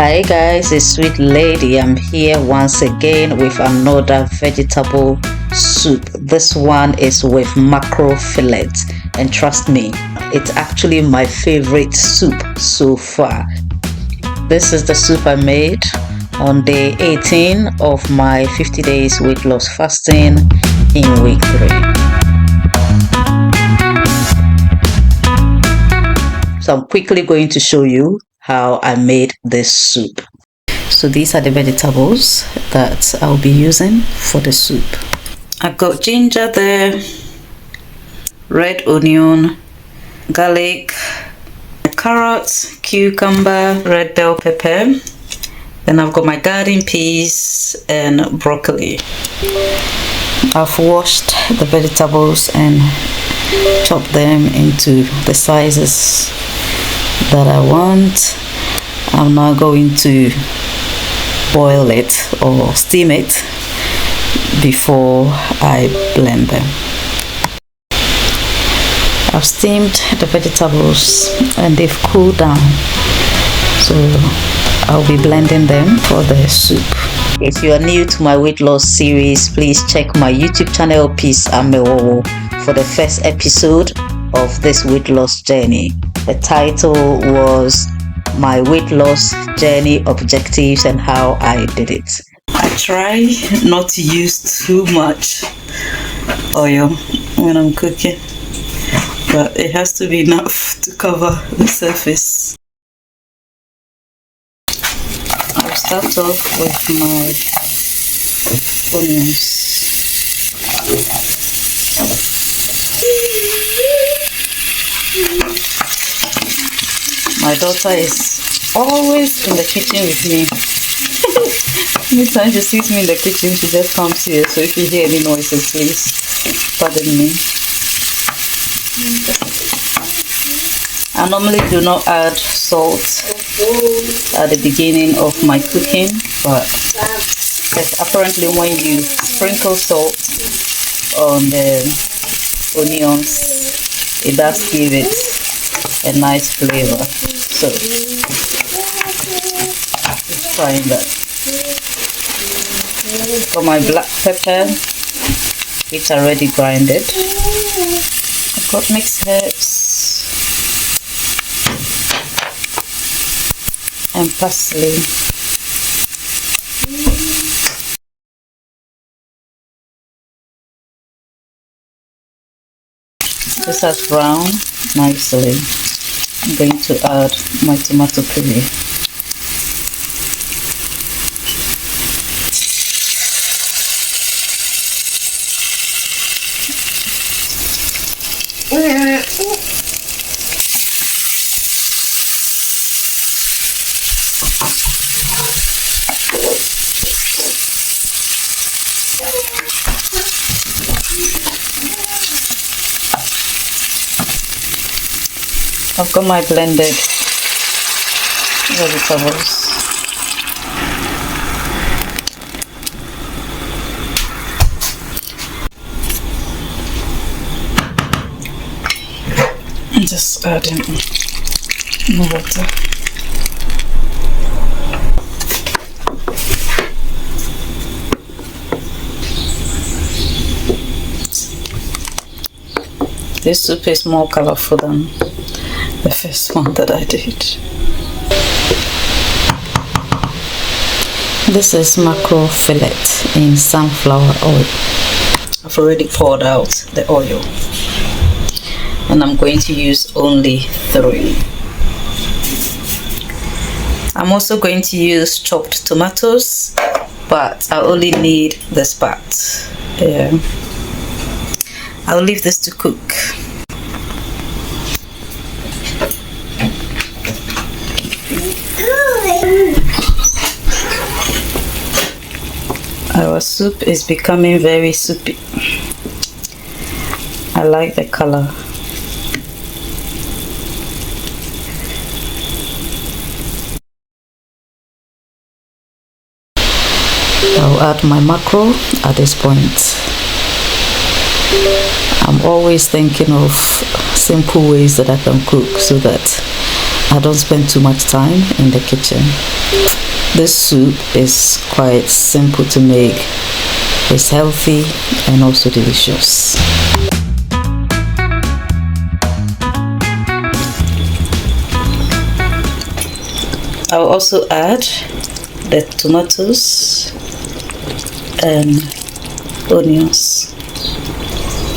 Hi guys, it's Sweet Lady. I'm here once again with another vegetable soup. This one is with mackerel fillet, and trust me, it's actually my favorite soup so far. This is the soup I made on day 18 of my 50 days weight loss fasting in week 3. So I'm quickly going to show you how I made this soup. So these are the vegetables that I'll be using for the soup. I've got ginger there, red onion, garlic, carrots, cucumber, red bell pepper. Then I've got my garden peas and broccoli. I've washed the vegetables and chopped them into the sizes that I want. I'm now going to boil it or steam it before I blend them. I've steamed the vegetables and they've cooled down, so I'll be blending them for the soup. If you are new to my weight loss series, please check my YouTube channel Peace Amewowor for the first episode of this weight loss journey. The title was My Weight Loss Journey Objectives and How I Did It. I try not to use too much oil when I'm cooking, but it has to be enough to cover the surface. I'll start off with my onions. My daughter is always in the kitchen with me. Anytime she sees me in the kitchen, she just comes here. So if you hear any noises, please pardon me. I normally do not add salt at the beginning of my cooking, but apparently when you sprinkle salt on the onions, it does give it a nice flavor. So just trying that. For my black pepper, it's already grinded. I've got mixed herbs and parsley. This has browned nicely. I'm going to add my tomato puree. I've got my blended vegetables. And just adding more water. This soup is more colorful than the first one that I did. This is mackerel fillet in sunflower oil. I've already poured out the oil, and I'm going to use only 3. I'm also going to use chopped tomatoes, but I only need this part. I'll leave this to cook. Our soup is becoming very soupy. I like the color. I'll add my mackerel at this point. I'm always thinking of simple ways that I can cook so that I don't spend too much time in the kitchen. This soup is quite simple to make. It's healthy and also delicious. I'll also add the tomatoes and onions.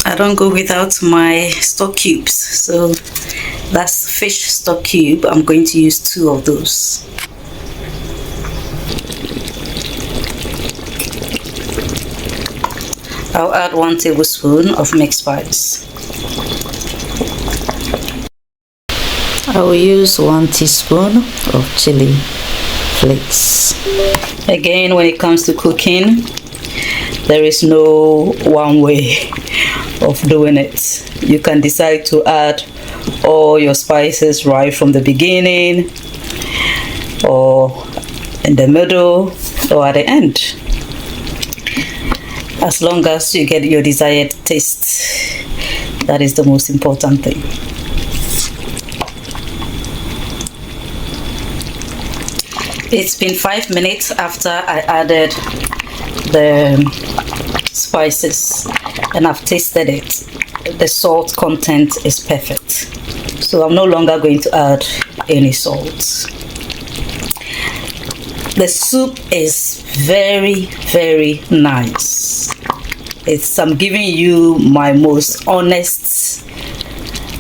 I don't go without my stock cubes, so that's fish stock cube. I'm going to use 2 of those. I'll add 1 tablespoon of mixed spice. I will use 1 teaspoon of chilli flakes. Again, when it comes to cooking, there is no one way of doing it. You can decide to add all your spices right from the beginning, or in the middle, or at the end, as long as you get your desired taste. That is the most important thing. It's been 5 minutes after I added the spices and I've tasted it. The salt content is perfect, so I'm no longer going to add any salt. The soup is very, very nice. I'm giving you my most honest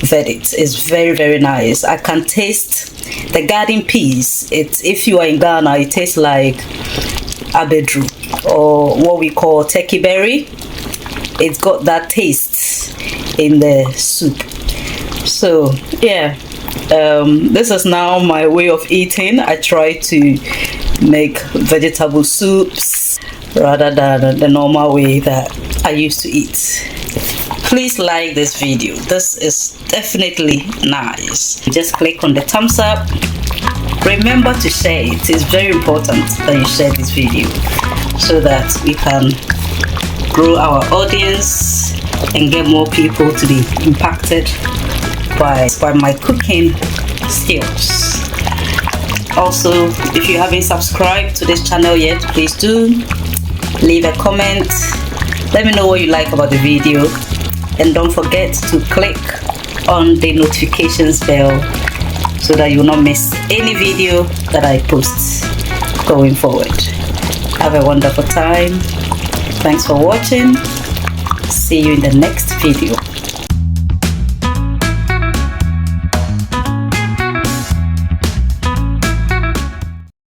verdict. It's very, very nice. I can taste the garden peas. If you are in Ghana, it tastes like abedru, or what we call turkey berry. It's got that taste in the soup. So yeah, this is now my way of eating. I try to make vegetable soups rather than the normal way that I used to eat. Please like this video. This is definitely nice. Just click on the thumbs up. Remember to share it. It's very important that you share this video so that we can grow our audience and get more people to be impacted by my cooking skills. Also, if you haven't subscribed to this channel yet, please do leave a comment. Let me know what you like about the video, and don't forget to click on the notifications bell so that you will not miss any video that I post going forward. Have a wonderful time. Thanks for watching. See you in the next video.